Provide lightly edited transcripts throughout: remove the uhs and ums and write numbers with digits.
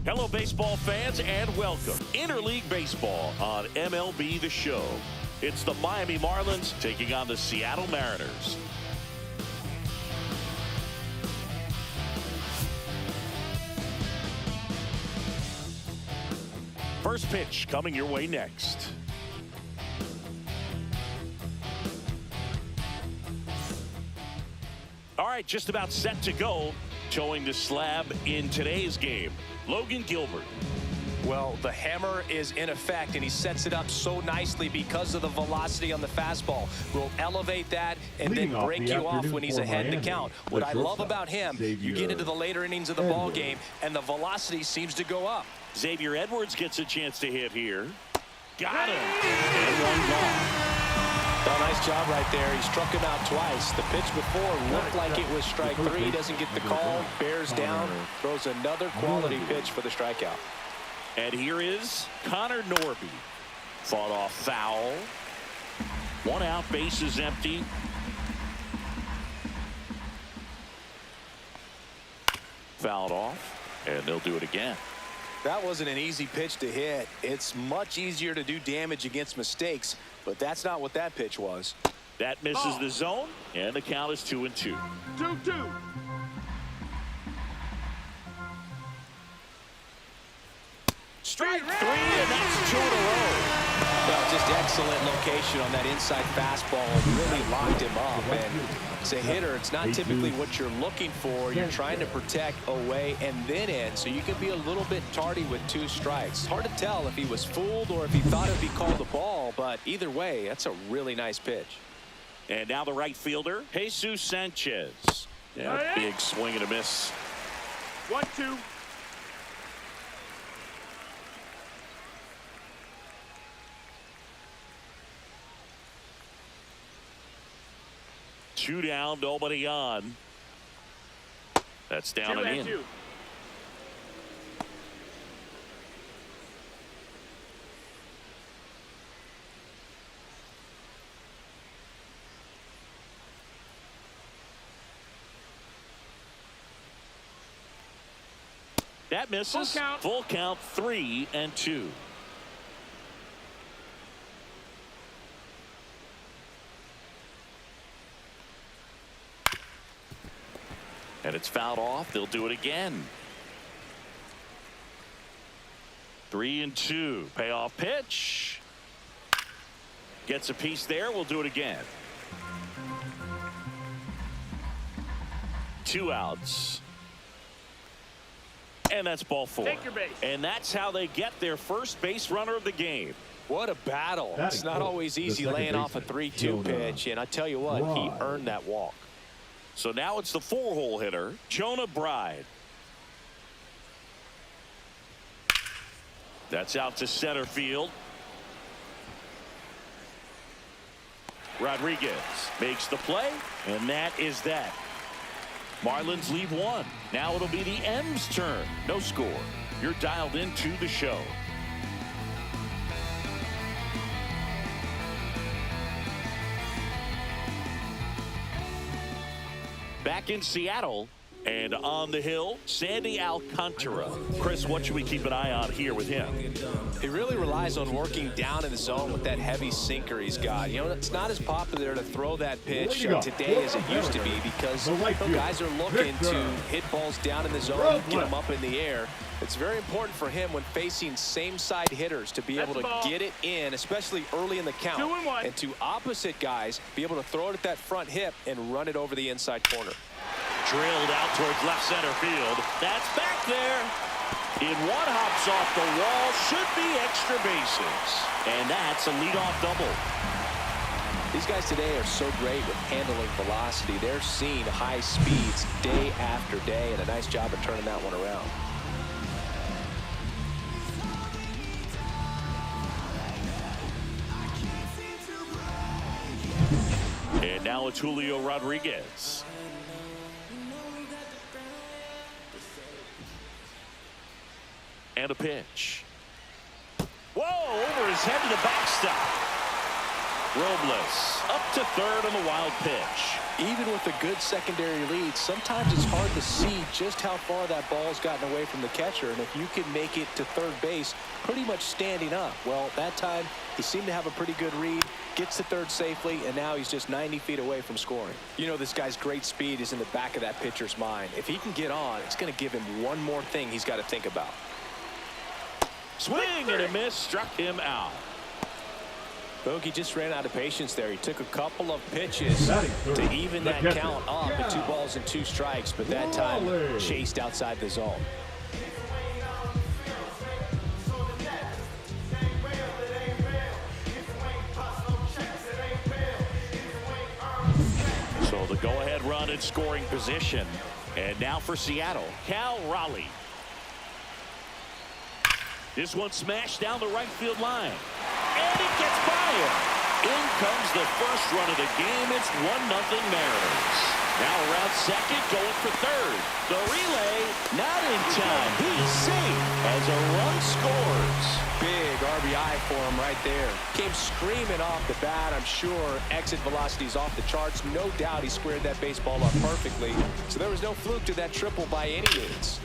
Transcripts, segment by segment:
Hello, baseball fans, and welcome. Interleague Baseball on MLB The Show. It's the Miami Marlins taking on the Seattle Mariners. First pitch coming your way next. All right, just about set to go. Towing the slab in today's game, Logan Gilbert. Well, the hammer is in effect, and he sets it up so nicely because of the velocity on the fastball. Will elevate that and then break you off when he's ahead in the count. What I love about him, you get into the later innings of the ball game, and the velocity seems to go up. Xavier Edwards gets a chance to hit here. Got him. And one gone. Well, nice job right there. He struck him out twice. The pitch before looked like it was strike three. He doesn't get the call. Bears down. Throws another quality pitch for the strikeout. And here is Connor Norby. Fought off foul. One out, bases empty. Fouled off, and they'll do it again. That wasn't an easy pitch to hit. It's much easier to do damage against mistakes, but that's not what that pitch was. That misses the zone, and the count is 2-2. 2-2. Strike three, and that's 2 in a row. Well, just excellent location on that inside fastball. Really locked him up. And as a hitter, it's not typically what you're looking for. You're trying to protect away and then in, so you can be a little bit tardy with 2 strikes. It's hard to tell if he was fooled or if he thought it would be called the ball, but either way, that's a really nice pitch. And now the right fielder, Jesus Sanchez. Yeah, big swing and a miss. 1-2. Two down, nobody on. That's down and in. 2-2. That misses. Full count. Full count, 3-2. And it's fouled off. They'll do it again. 3-2. Payoff pitch. Gets a piece there. We'll do it again. 2 outs. And that's ball 4. Take your base. And that's how they get their first base runner of the game. What a battle. It's not always easy laying off a 3-2 pitch, and I tell you what, he earned that walk. So now it's the 4-hole hitter, Jonah Bride. That's out to center field. Rodriguez makes the play, and that is that. Marlins lead 1. Now it'll be the M's turn. No score. You're dialed into the show. Back in Seattle and on the hill, Sandy Alcantara. Chris, what should we keep an eye on here with him? He really relies on working down in the zone with that heavy sinker he's got. You know, it's not as popular to throw that pitch today as it used to be because guys are looking to hit balls down in the zone, get them up in the air. It's very important for him when facing same-side hitters to be able to get it in, especially early in the count. 2-1. And to opposite guys, be able to throw it at that front hip and run it over the inside corner. Drilled out towards left center field. That's back there. In one hops off the wall. Should be extra bases. And that's a leadoff double. These guys today are so great with handling velocity. They're seeing high speeds day after day, and a nice job of turning that one around. And now it's Julio Rodriguez. And a pitch. Whoa, over his head to the backstop. Robles up to third on the wild pitch. Even with a good secondary lead, sometimes it's hard to see just how far that ball's gotten away from the catcher. And if you can make it to third base pretty much standing up, well, that time he seemed to have a pretty good read, gets to third safely, and now he's just 90 feet away from scoring. You know, this guy's great speed is in the back of that pitcher's mind. If he can get on, it's going to give him one more thing he's got to think about. Swing and a miss, struck him out. Bogey just ran out of patience there. He took a couple of pitches to even that count up at 2 balls and 2 strikes, but that time chased outside the zone. So the go-ahead run in scoring position. And now for Seattle, Cal Raleigh. This one smashed down the right field line. And it gets by him. In comes the first run of the game. It's 1-0 Mariners. Now around second, going for third. The relay, not in time. He's safe as a run scores. Big RBI for him right there. Came screaming off the bat. I'm sure exit velocity's off the charts. No doubt he squared that baseball up perfectly. So there was no fluke to that triple by any means.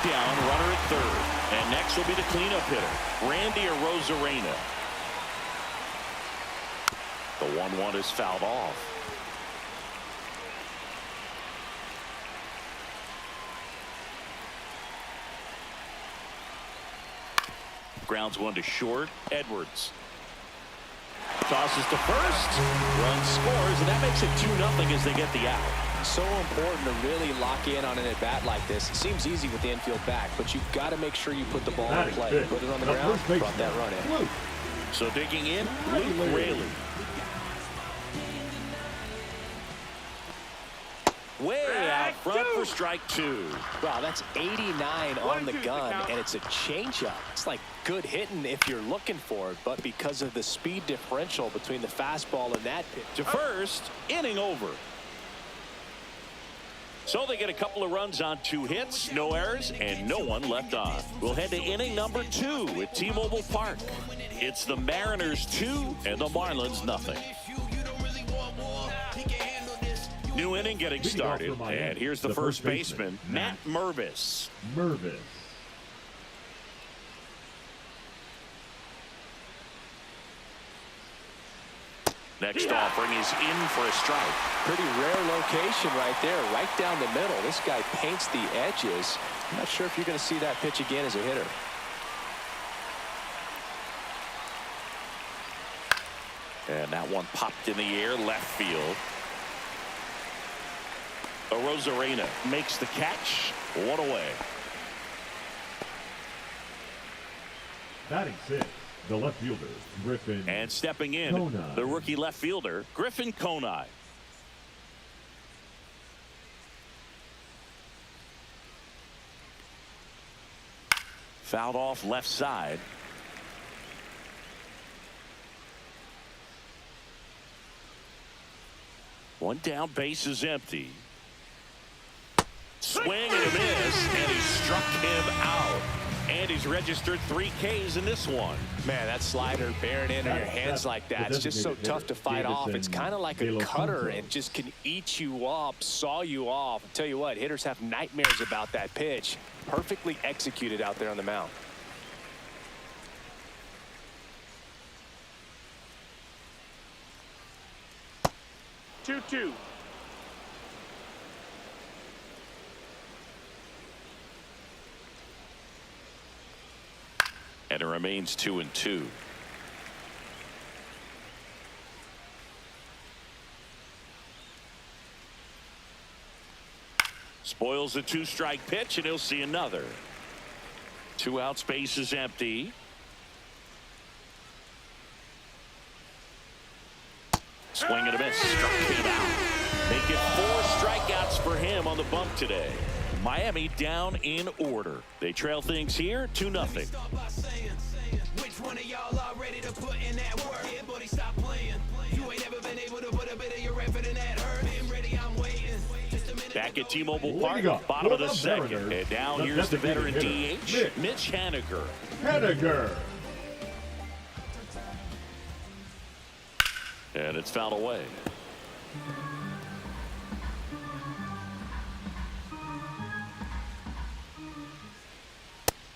Down, runner at third. And next will be the cleanup hitter, Randy Arozarena. The 1-1 is fouled off. Grounds one to short. Edwards tosses to first. Run scores, and that makes it 2-0 as they get the out. So important to really lock in on an at-bat like this. It seems easy with the infield back, but you've got to make sure you put the ball in play. Put it on the ground, brought that run in. So digging in, Luke Raley. Way out front for strike 2. Wow, that's 89 on the gun, and it's a changeup. It's like good hitting if you're looking for it, but because of the speed differential between the fastball and that pitch. To first, inning over. So they get a couple of runs on 2 hits, no errors, and no one left on. We'll head to inning number 2 at T-Mobile Park. It's the Mariners 2 and the Marlins nothing. New inning getting started, and here's the first baseman, Matt Mervis. Next offering is in for a strike. Pretty rare location right there, right down the middle. This guy paints the edges. I'm not sure if you're going to see that pitch again as a hitter. And that one popped in the air, left field. Arozarena makes the catch. 1 away. Batting 6, the left fielder, Griffin. And stepping in, Konai. the rookie left fielder, Griffin Konai. Fouled off left side. One down, base is empty. Swing and a miss, and he struck him out. And he's registered 3 Ks in this one. Man, that slider bearing in on your hands like that, it's just so tough to fight off. It's kind of like a cutter and just can eat you up, saw you off. I'll tell you what, hitters have nightmares about that pitch. Perfectly executed out there on the mound. Two. And it remains 2-2. Spoils the 2-strike pitch, and he'll see another. 2 out, space is empty. Swing and a miss, struck him out. Make it 4 strikeouts for him on the bump today. Miami down in order. They trail things here 2-0. Which one of y'all are ready to put in that work? Yeah, buddy, stop playing. You ain't never been able to put Back at T-Mobile Park, bottom of the second. And now here's the veteran DH, Mitch Haniger. And it's fouled away.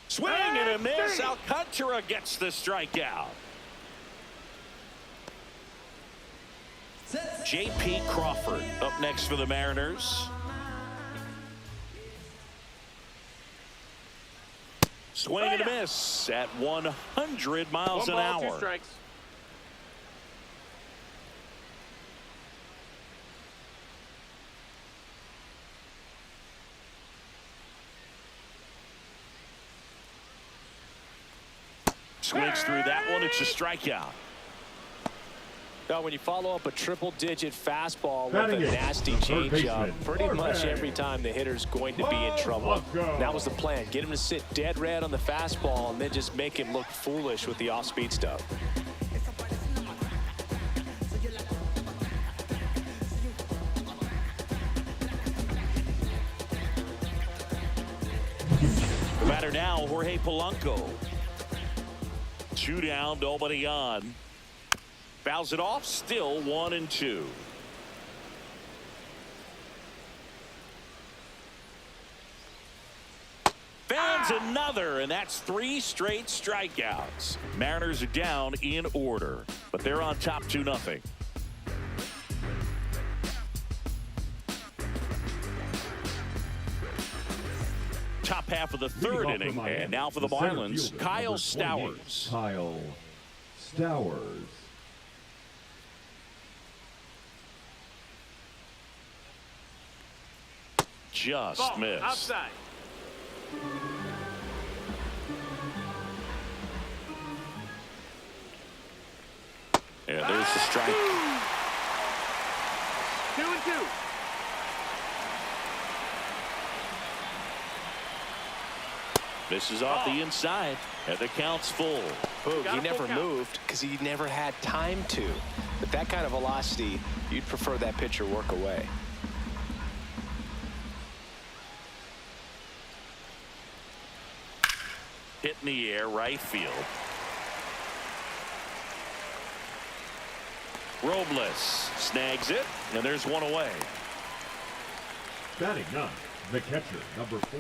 Swing and a miss. Alcantara gets the strikeout. J.P. Crawford up next for the Mariners. Swing and a miss at 100 miles an hour. 2 strikes. Swings through that one. It's a strikeout. Now, when you follow up a triple-digit fastball with a nasty changeup, pretty much every time the hitter's going to be in trouble. That was the plan. Get him to sit dead red on the fastball and then just make him look foolish with the off-speed stuff. The batter now, Jorge Polanco. 2 down, nobody on. Fouls it off, still 1-2. Fans another, and that's 3 straight strikeouts. Mariners are down in order, but they're on top 2-0. Top half of the 3rd inning, and now for the Marlins, Kyle Stowers. Just Ball, missed. outside. And there's the strike. 2-2. This is off the inside, and the count's full. Boog, he never moved because he never had time to. But that kind of velocity, you'd prefer that pitcher work away. Hit in the air, right field. Robles snags it, and there's one away. Batting ninth, the catcher, number 4,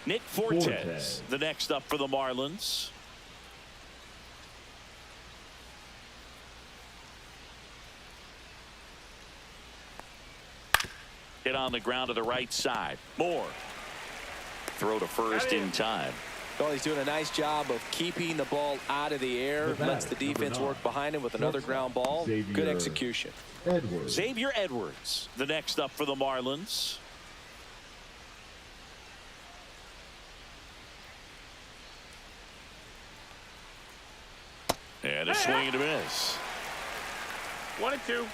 Nick Fortes, the next up for the Marlins. Hit on the ground to the right side. Moore. Throw to first in time. Well, he's doing a nice job of keeping the ball out of the air. Lets the defense work behind him with another ground ball. Good execution. Xavier Edwards, the next up for the Marlins. And a swing and a miss. 1-2.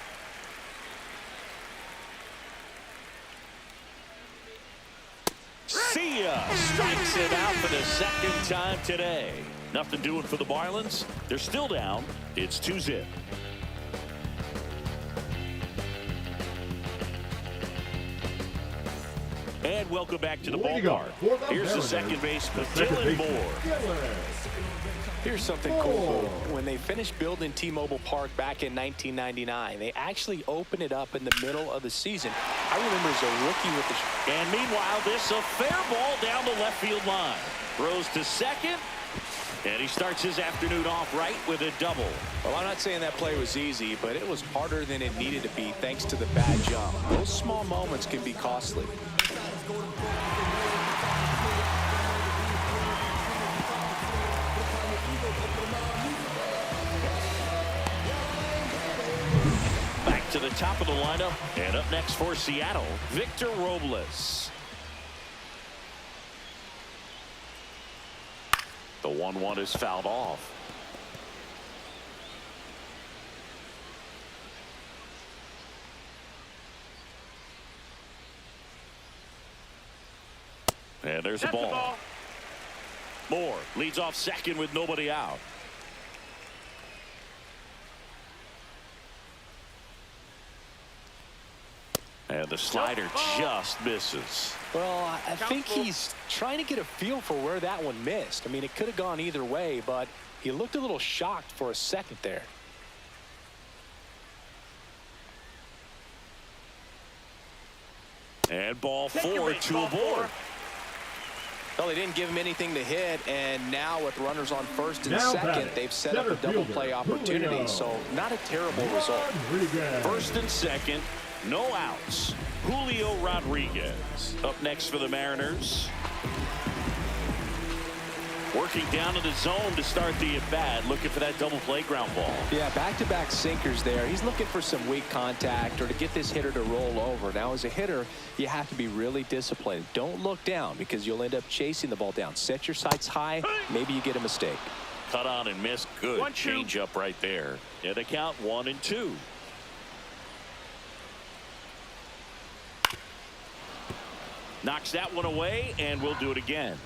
See ya. Strikes it out for the 2nd time today. Nothing doing for the Marlins. They're still down. It's 2-0. And welcome back to the ballpark. Here's the second baseman, Dylan Moore. Here's something cool. When they finished building T-Mobile Park back in 1999, they actually opened it up in the middle of the season. I remember as a rookie with the... And meanwhile, this a fair ball down the left field line. Throws to second. And he starts his afternoon off right with a double. Well, I'm not saying that play was easy, but it was harder than it needed to be thanks to the bad jump. Those small moments can be costly. Back to the top of the lineup, and up next for Seattle, Victor Robles. The 1-1 is fouled off. And there's a ball. Moore leads off second with nobody out. And the slider just misses. Well, I think he's trying to get a feel for where that one missed. I mean, it could have gone either way, but he looked a little shocked for a second there. And ball 4, 2 aboard. Well, they didn't give him anything to hit, and now with runners on first and second, they've set up a double play opportunity, so not a terrible result. First and second, no outs. Julio Rodriguez up next for the Mariners. Working down in the zone to start the at-bat, looking for that double play ground ball. Yeah, back-to-back sinkers there. He's looking for some weak contact or to get this hitter to roll over. Now, as a hitter, you have to be really disciplined. Don't look down because you'll end up chasing the ball down. Set your sights high. Maybe you get a mistake. Cut on and miss. Good change up right there. And the count 1-2. Knocks that one away, and we'll do it again.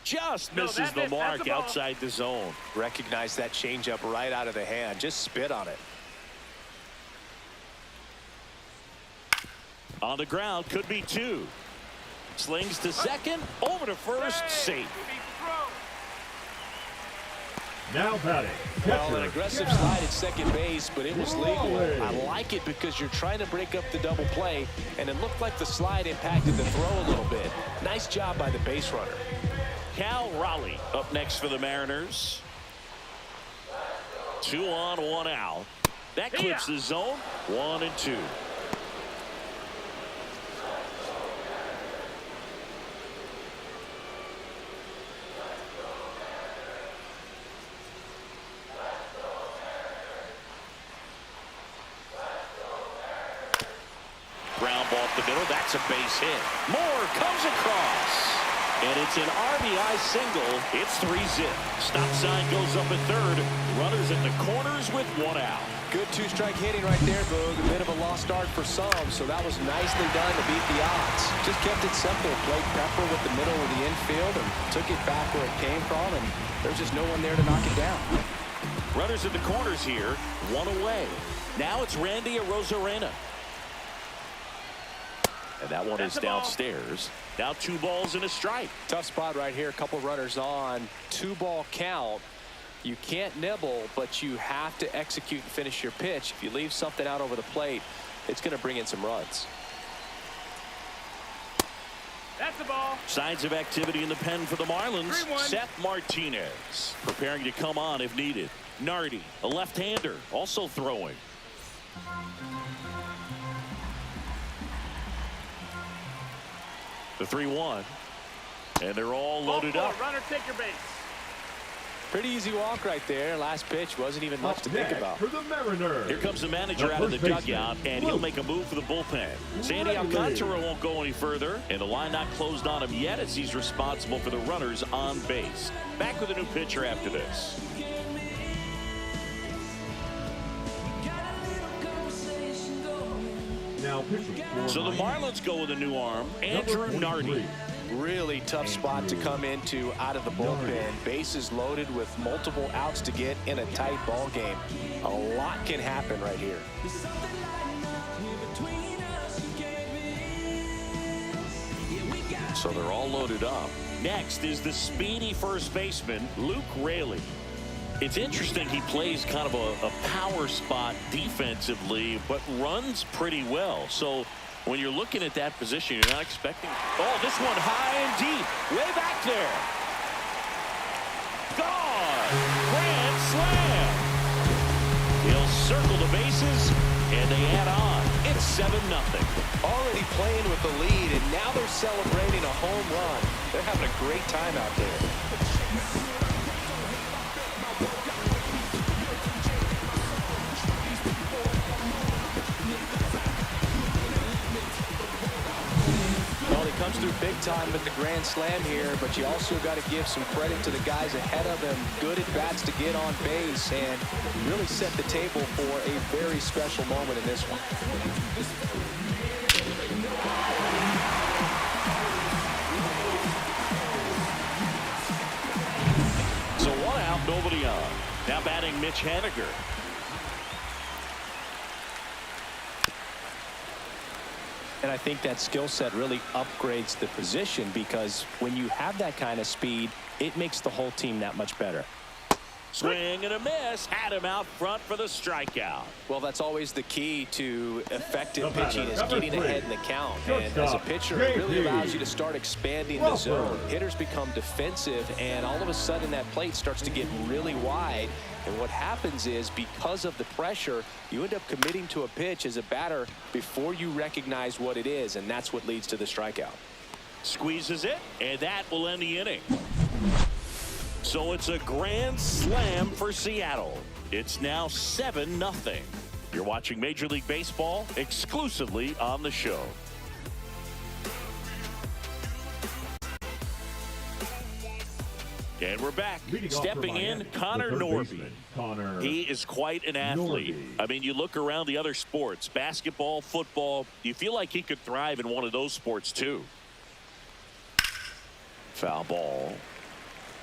Just misses the mark outside the zone. Recognize that changeup right out of the hand. Just spit on it. On the ground, could be 2. Slings to second, over to first, safe. Now batting. Well, an aggressive slide at second base, but it was legal. I like it because you're trying to break up the double play, and it looked like the slide impacted the throw a little bit. Nice job by the base runner. Cal Raleigh up next for the Mariners. 2 on, 1 out. That clips the zone. 1-2. Ground ball up the middle. That's a base hit. Moore comes across. And it's an RBI single. It's 3-zip. Stop sign goes up at third. Runners in the corners with 1 out. Good 2-strike hitting right there, Boog. A bit of a lost start for some, so that was nicely done to beat the odds. Just kept it simple. Played pepper with the middle of the infield and took it back where it came from, and there's just no one there to knock it down. Runners in the corners here. 1 away. Now it's Randy Arozarena. And that one is downstairs. Now 2 balls and a strike. Tough spot right here. A couple runners on. 2-ball count. You can't nibble, but you have to execute and finish your pitch. If you leave something out over the plate, it's going to bring in some runs. That's the ball. Signs of activity in the pen for the Marlins. Seth Martinez preparing to come on if needed. Nardi, a left-hander, also throwing. The 3-1, and they're all loaded up. Runner, take your base. Pretty easy walk right there. Last pitch wasn't even much to think about. For the Mariners. Here comes the manager out of the dugout, and he'll make a move for the bullpen. Sandy Alcantara won't go any further, and the line not closed on him yet as he's responsible for the runners on base. Back with a new pitcher after this. Now so the Marlins go with a new arm, Andrew Nardi. Really tough spot to come into out of the bullpen. Bases loaded with multiple outs to get in a tight ball game. A lot can happen right here. So they're all loaded up. Next is the speedy first baseman, Luke Raley. It's interesting he plays kind of a power spot defensively, but runs pretty well. So when you're looking at that position, you're not expecting. Oh, this one high and deep, way back there. Gone. Grand slam. He'll circle the bases, and they add on. It's 7-0. Already playing with the lead, and now they're celebrating a home run. They're having a great time out there. Comes through big time with the grand slam here, but you also got to give some credit to the guys ahead of him. Good at-bats to get on base and really set the table for a very special moment in this one. nobody on. Now batting Mitch Haniger. And I think that skill set really upgrades the position, because when you have that kind of speed, it makes the whole team that much better. Swing and a miss. Had him out front for the strikeout. Well, that's always the key to effective pitching, is getting ahead in the count. And as a pitcher, it really allows you to start expanding the zone. Hitters become defensive, and all of a sudden that plate starts to get really wide. And what happens is, because of the pressure, you end up committing to a pitch as a batter before you recognize what it is, and that's what leads to the strikeout. Squeezes it, and that will end the inning. So it's a grand slam for Seattle. It's now 7-0. You're watching Major League Baseball exclusively on the show. And we're back. Stepping in, Connor Norby. He is quite an athlete. I mean, you look around the other sports, basketball, football, you feel like he could thrive in one of those sports too. Foul ball.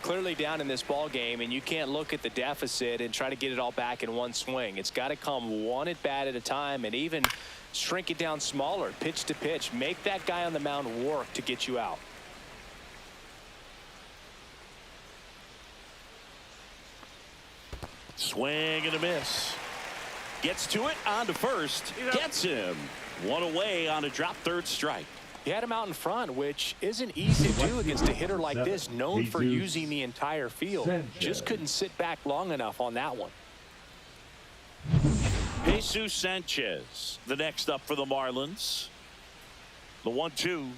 Clearly down in this ball game, and you can't look at the deficit and try to get it all back in one swing. It's got to come one at bat at a time, and even shrink it down smaller, pitch to pitch. Make that guy on the mound work to get you out. Swing and a miss. Gets to it, on to first. Gets him. One away on a drop, third strike. He had him out in front, which isn't easy to do against a hitter like this, known for using the entire field. Just couldn't sit back long enough on that one. Jesus Sanchez, the next up for the Marlins. The 1-2.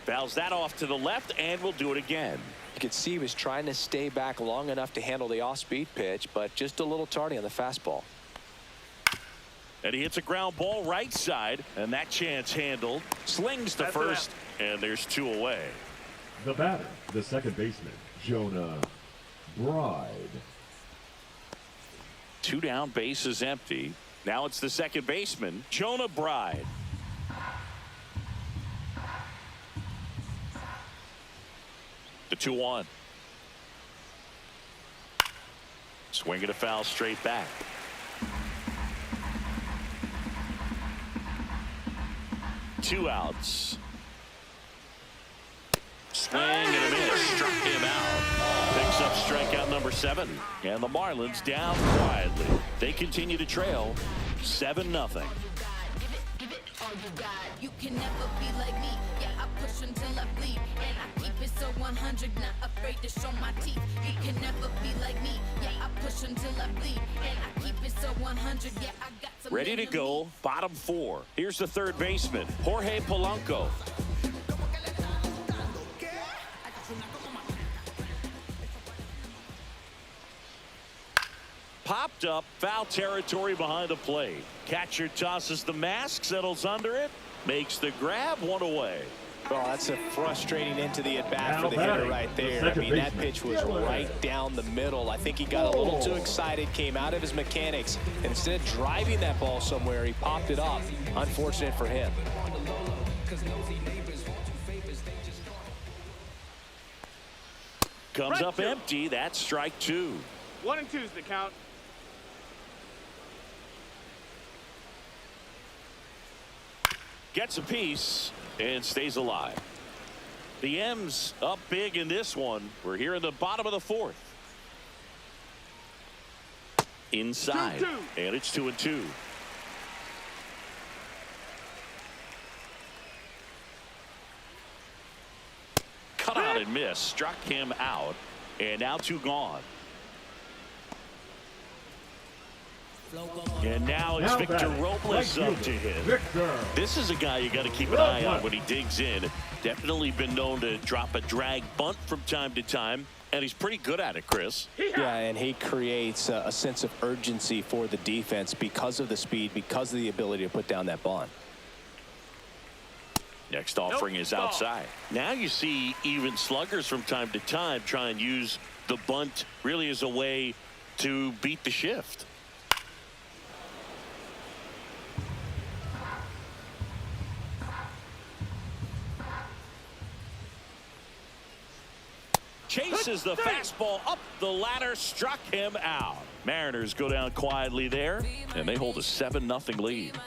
Fouls that off to the left, and will do it again. You could see he was trying to stay back long enough to handle the off-speed pitch, but just a little tardy on the fastball. And he hits a ground ball right side, and that chance handled. Slings to first, and there's two away. The batter, the second baseman, Jonah Bride. Two down, base is empty. Now it's the second baseman, Jonah Bride. The 2-1. Swing and a foul straight back. Two outs. Swing and a miss. Struck him out. Picks up strikeout number 7. And the Marlins down quietly. They continue to trail 7-0. You can never be like me. Yeah, I push until I bleed, and I keep it so 100, not afraid to show my teeth. You can never be like me. Yeah, I push until I bleed, and I keep it so 100. Yeah, I got some. Ready to go, bottom 4. Here's the third baseman, Jorge Polanco. Popped up, foul territory behind the plate. Catcher tosses the mask, settles under it, makes the grab, one away. Well, that's a frustrating into the at-bat for the hitter right there. I mean, that pitch was right down the middle. I think he got a little too excited, came out of his mechanics, and instead of driving that ball somewhere, he popped it up. Unfortunate for him. Comes up empty. That's strike 2. 1 and 2's the count. Gets a piece and stays alive. The M's up big in this one. We're here in the bottom of the 4th. Inside. 2-2. And it's 2-2. Cut out and miss. Struck him out. And now 2 gone. And now it's Victor Robles up to hit. This is a guy you got to keep an eye on when he digs in. Definitely been known to drop a drag bunt from time to time, and he's pretty good at it, Chris. Yeah, and he creates a sense of urgency for the defense because of the speed, because of the ability to put down that bunt. Next offering is outside. Now you see even sluggers from time to time try and use the bunt really as a way to beat the shift. Chases the fastball up the ladder, struck him out. Mariners go down quietly there, and they hold a 7-0 lead.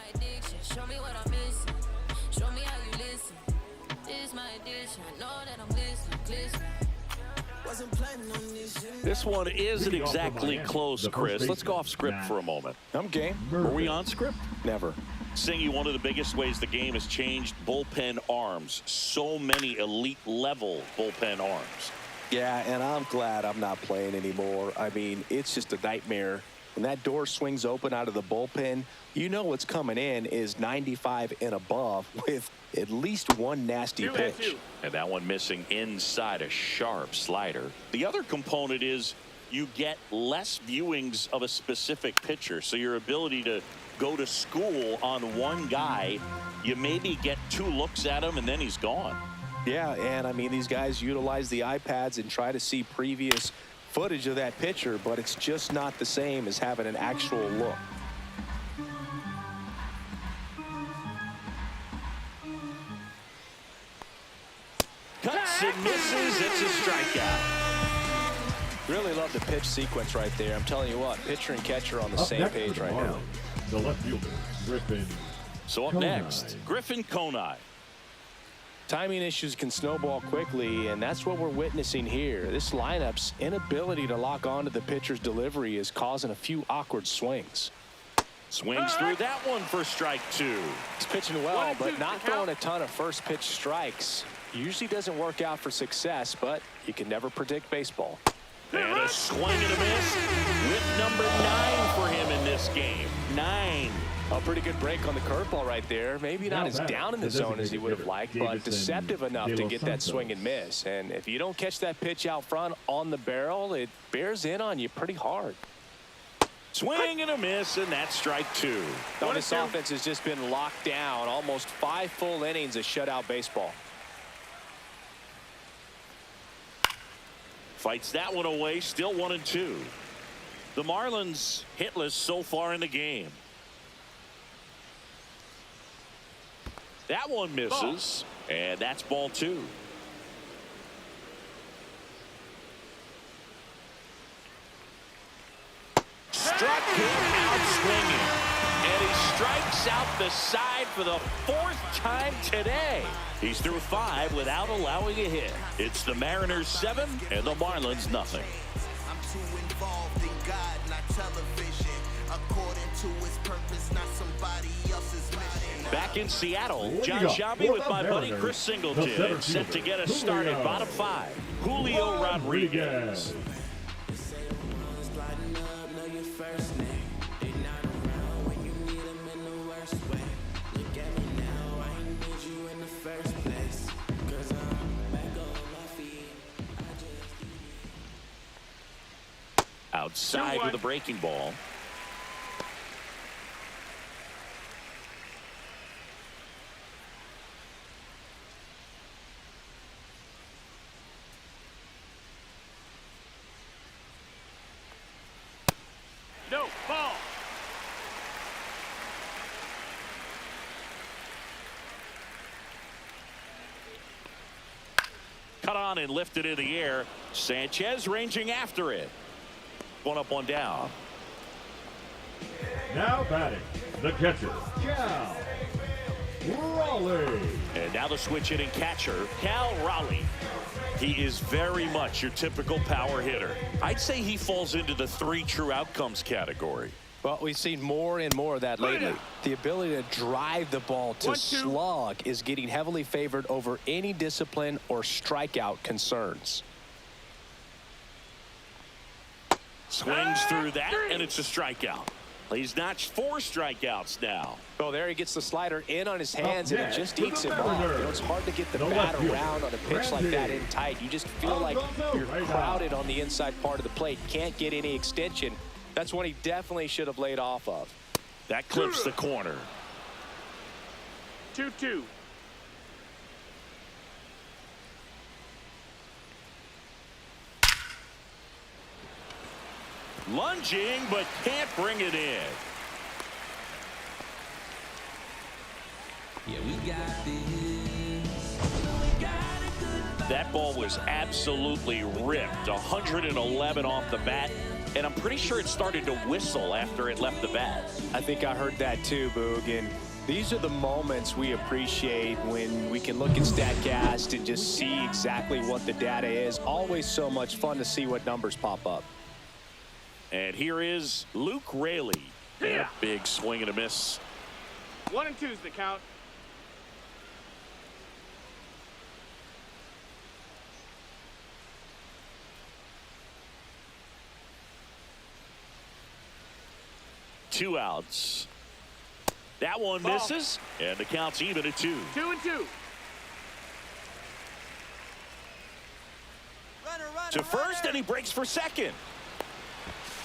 This one isn't exactly close, Chris. Let's go off script for a moment. I'm game. Are we on script? Never. Singy, one of the biggest ways the game has changed, bullpen arms. So many elite level bullpen arms. Yeah, and I'm glad I'm not playing anymore. I mean, it's just a nightmare. When that door swings open out of the bullpen, you know what's coming in is 95 and above with at least one nasty pitch. And that one missing inside a sharp slider. The other component is you get less viewings of a specific pitcher. So your ability to go to school on one guy, you maybe get 2 looks at him and then he's gone. Yeah, and I mean, these guys utilize the iPads and try to see previous footage of that pitcher, but it's just not the same as having an actual look. Cuts and misses. It's a strikeout. Really love the pitch sequence right there. I'm telling you what, pitcher and catcher on the same page right now. The left fielder, Griffin. So up next, Griffin Conine. Timing issues can snowball quickly, and that's what we're witnessing here. This lineup's inability to lock onto the pitcher's delivery is causing a few awkward swings. Swings through that one for strike 2. He's pitching well, but not throwing a ton of first pitch strikes. Usually doesn't work out for success, but you can never predict baseball. And a swing and a miss with number 9 for him in this game. 9. A pretty good break on the curveball right there. Maybe not as down in the zone as he would have liked, but deceptive enough to get that swing and miss. And if you don't catch that pitch out front on the barrel, it bears in on you pretty hard. Swing and a miss, and that's strike 2. Now, this offense has just been locked down. Almost 5 full innings of shutout baseball. Fights that one away, still 1-2. The Marlins hitless so far in the game. That one misses, and that's ball 2. Struck him out swinging, and he strikes out the side for the 4th time today. He's through 5 without allowing a hit. It's the Mariners 7 and the Marlins nothing. I'm too involved in God, not television. According to his purpose, not somebody else's mission. Back in Seattle, John Sciambi with my buddy Chris Singleton, set to get us started. Bottom 5, Julio Rodriguez. Outside with a breaking ball. No, ball. Cut on and lifted in the air. Sanchez ranging after it. 1 up, 1 down. Now batting, the catcher, Cal Raleigh. And now the switch hitting catcher, Cal Raleigh. He is very much your typical power hitter. I'd say he falls into the 3 true outcomes category. Well, we've seen more and more of that lately. The ability to drive the ball to 1-2. slug is getting heavily favored over any discipline or strikeout concerns. Swings through that, and it's a strikeout. He's notched 4 strikeouts now. Oh, there he gets the slider in on his hands, and it just eats him up. You know, it's hard to get the bat around on a pitch like that in tight. You just feel like you're crowded on the inside part of the plate. Can't get any extension. That's one he definitely should have laid off of. That clips the corner. 2-2. Lunging, but can't bring it in. That ball was absolutely ripped. 111 off the bat. And I'm pretty sure it started to whistle after it left the bat. I think I heard that too, Boog. And these are the moments we appreciate when we can look at StatCast and just see exactly what the data is. Always so much fun to see what numbers pop up. And here is Luke Raley. And a big swing and a miss. 1 and 2's the count. Two outs. That one Ball. misses, and the count's even at 2. 2 and 2. To first, and he breaks for second.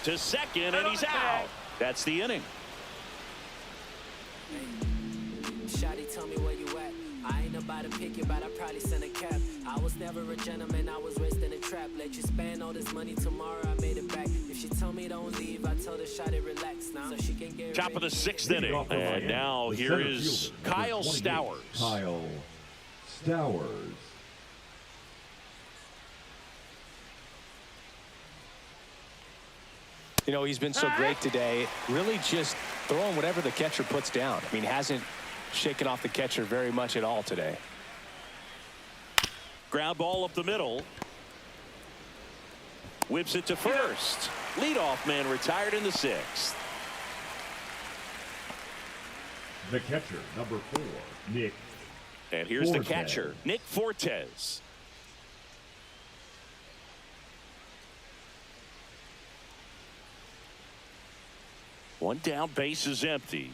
To second, and he's out. That's the inning. Shawty, tell me where you at. I ain't about to pick you, but I probably send a cap. I was never a gentleman, I was raised in a trap. Let you spend all this money tomorrow, I made it back. If she tell me don't leave, I tell the shawty relax now, so she can get Top of the 6th inning, and now here is Kyle Stowers. Kyle Stowers. You know, he's been so great today, really just throwing whatever the catcher puts down. I mean, hasn't shaken off the catcher very much at all today. Ground ball up the middle. Whips it to first. Leadoff man retired in the 6th. The catcher, number 4, Nick. And here's Fortes. the catcher, Nick Fortes. One down, base is empty.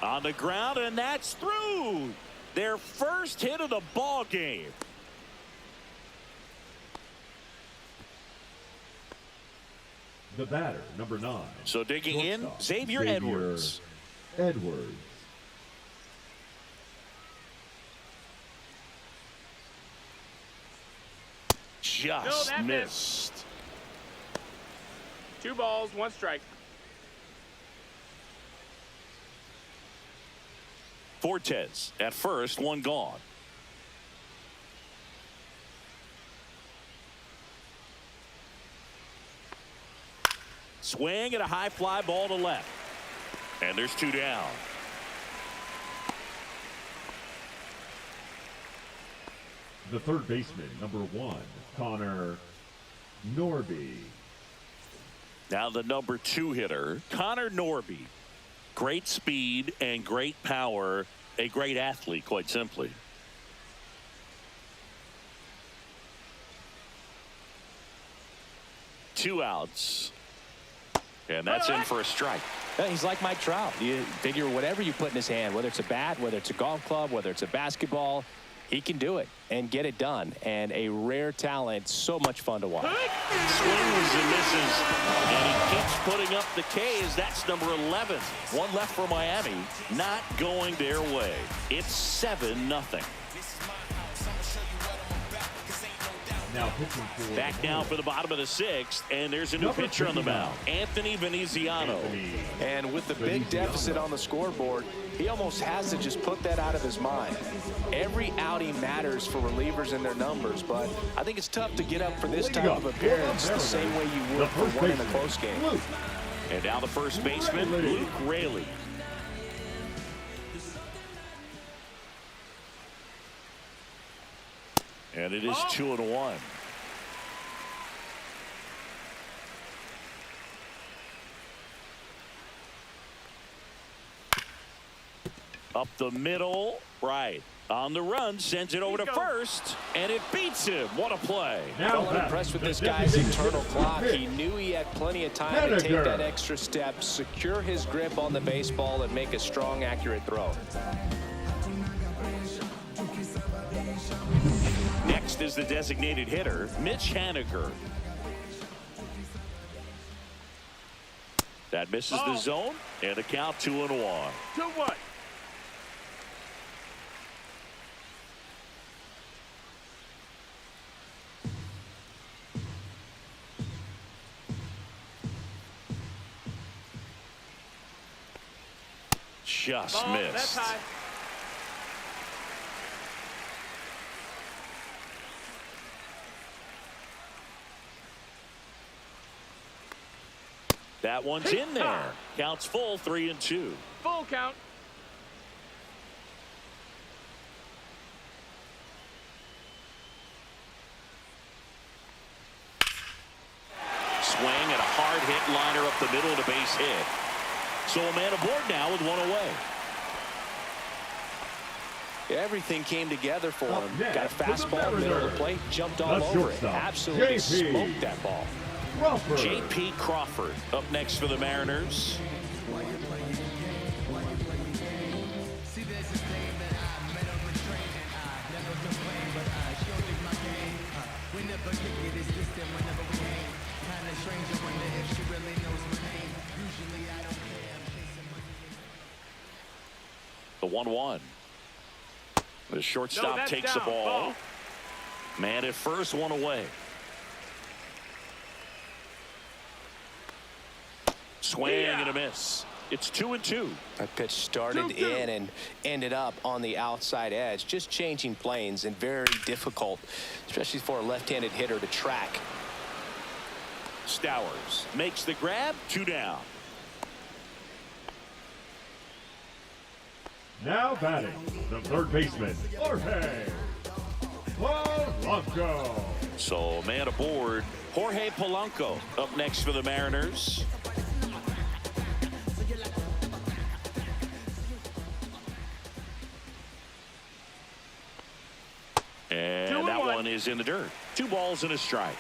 On the ground, and that's through. Their first hit of the ball game. The batter, number 9. So digging in, Shortstop, Xavier Edwards. Edwards. Just that missed. 2 balls, 1 strike. Fortes at first, 1 gone. Swing and a high fly ball to left. And there's 2 down. The third baseman, number 1, Connor Norby. Now the number 2 hitter, Connor Norby. Great speed and great power. A great athlete, quite simply. Two outs. And that's in for a strike. Yeah, he's like Mike Trout. You figure whatever you put in his hand, whether it's a bat, whether it's a golf club, whether it's a basketball, he can do it and get it done. And a rare talent, so much fun to watch. Swings and misses, and he keeps putting up the K's. That's number 11. 1 left for Miami, not going their way. It's 7-0. Now pitching for Back now for the bottom of the 6th, and there's a new Number pitcher on the 59. mound, Anthony Veneziano. And with the big deficit on the scoreboard, he almost has to just put that out of his mind. Every outing matters for relievers and their numbers, but I think it's tough to get up for this type of appearance the same way you would for one in a close game. Luke. And now the first baseman, Luke Raley. And it is 2-1. Up the middle, right. On the run, sends it over to first, and it beats him. What a play. Now Well, I'm impressed with this guy's internal clock. He knew he had plenty of time to take that extra step, secure his grip on the baseball, and make a strong, accurate throw. Next is the designated hitter, Mitch Haniger. That misses the zone, and a count 2-1. 2-1. Just Ball, missed. that's high. That one's in there. Counts full, 3-2. Full count. Swing and a hard hit liner up the middle of the base hit. So a man aboard now with one away. Everything came together for Up him. next, Got a fastball, middle of the plate, jumped all over it. Absolutely smoked that ball. Crawford. J.P. Crawford up next for the Mariners. The 1-1. The shortstop takes the ball. Man at first, one away. Swing and a miss. It's 2-2. That pitch started in and ended up on the outside edge, just changing planes, and very difficult, especially for a left-handed hitter to track. Stowers makes the grab, 2 down. Now batting, the third baseman, Jorge Polanco. So man aboard, Jorge Polanco up next for the Mariners. And that one is in the dirt. 2 balls and a strike.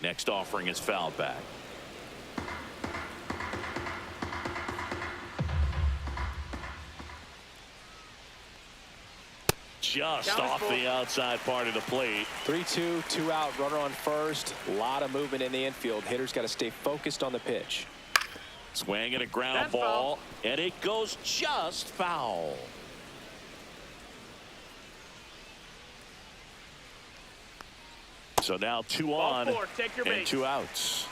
Next offering is fouled back. Just off the outside part of the plate. 3-2, 2 out, runner on first. A lot of movement in the infield. Hitters got to stay focused on the pitch. Swing and a ground ball, and it goes just foul. So now 2 on and 2 outs.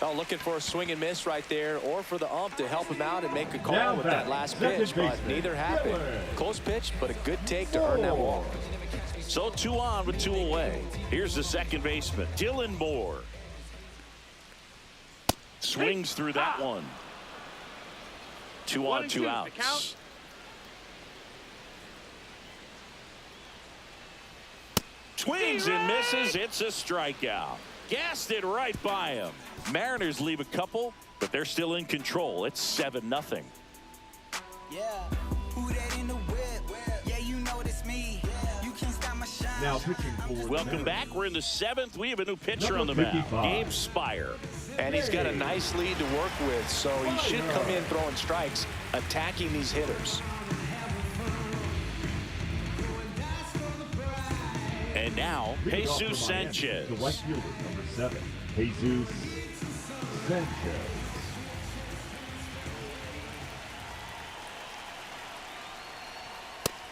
Well, looking for a swing and miss right there, or for the ump to help him out and make a call with that last pitch, but neither happened. Close pitch, but a good take to earn that walk. So 2 on with 2 away. Here's the second baseman, Dylan Moore. Swings through that one. 2 on, 2 outs. Swings and misses. It's a strikeout. Gassed it right by him. Mariners leave a couple, but they're still in control. It's 7-0. Yeah, who that in the whip? Yeah, you know it's me. You can't stop my shine. Now pitching for Welcome back. We're in the 7th. We have a new pitcher on the mound, Gabe Spire. And he's got a nice lead to work with, so he should come in throwing strikes, attacking these hitters. And now, Jesus Sanchez. The right fielder, number 7, Jesus Sanchez.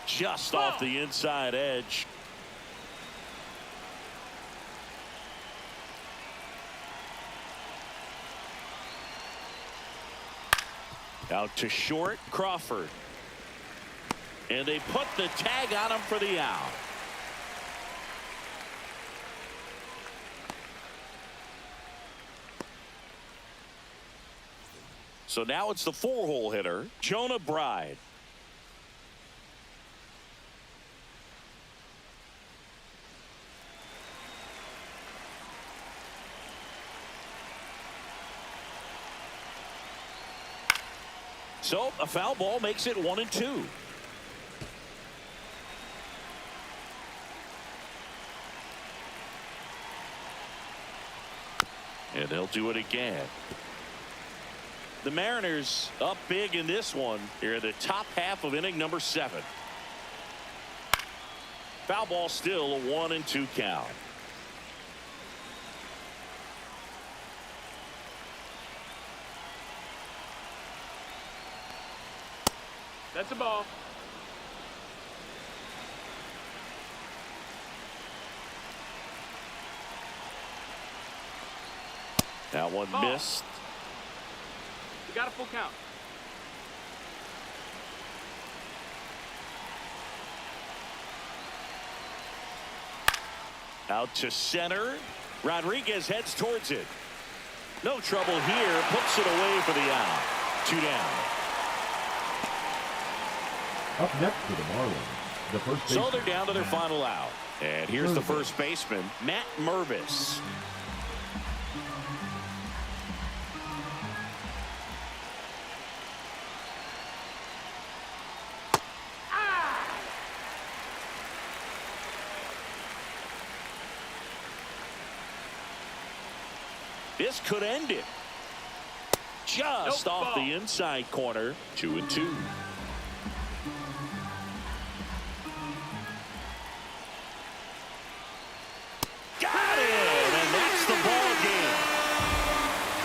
Just off the inside edge. Out to short, Crawford. And they put the tag on him for the out. So now it's the 4-hole hitter, Jonah Bride. So a foul ball makes it 1-2. And they'll do it again. The Mariners up big in this one here in the top half of inning number 7. Foul ball, still a 1-2 count. That's a ball. That one missed. You got a full count. Out to center. Rodriguez heads towards it. No trouble here. Puts it away for the out. 2 down. Up next for the Marlins, the first baseman. So they're down to their final out. And here's the first baseman, Matt Mervis. This could end it. Just off the inside corner. 2-2. Got it! And that's the ball game.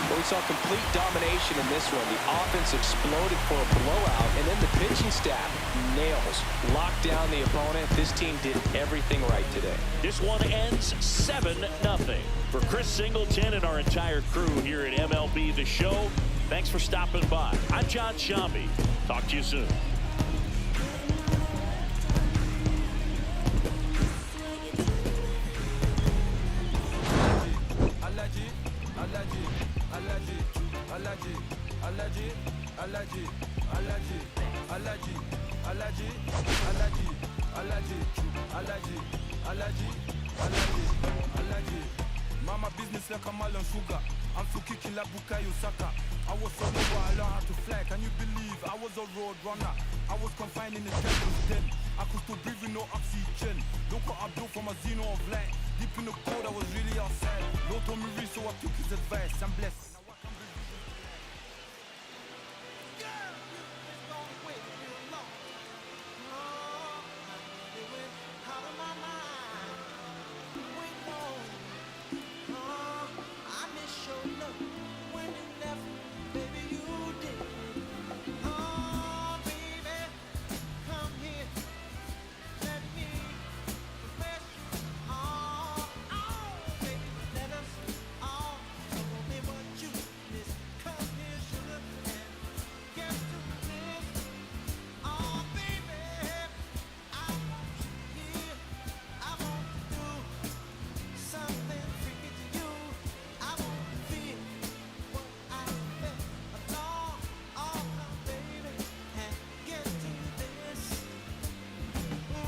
Well, we saw complete domination in this one. The offense exploded for a blowout, and then the pitching staff nails. Locked down the opponent. This team did everything right today. This one ends 7-0. For Chris Singleton and our entire crew here at MLB The Show, thanks for stopping by. I'm John Shambi. Talk to you soon. Mama business like a melon sugar. I'm still kicking like Bukayo Saka. I was so low, I learned how to fly. Can you believe I was a road runner? I was confined in the devil's den. I could still breathe with no oxygen. Look what I built from a xeno of light. Deep in the cold, I was really outside. Lord told me reach, so I took his advice. I'm blessed.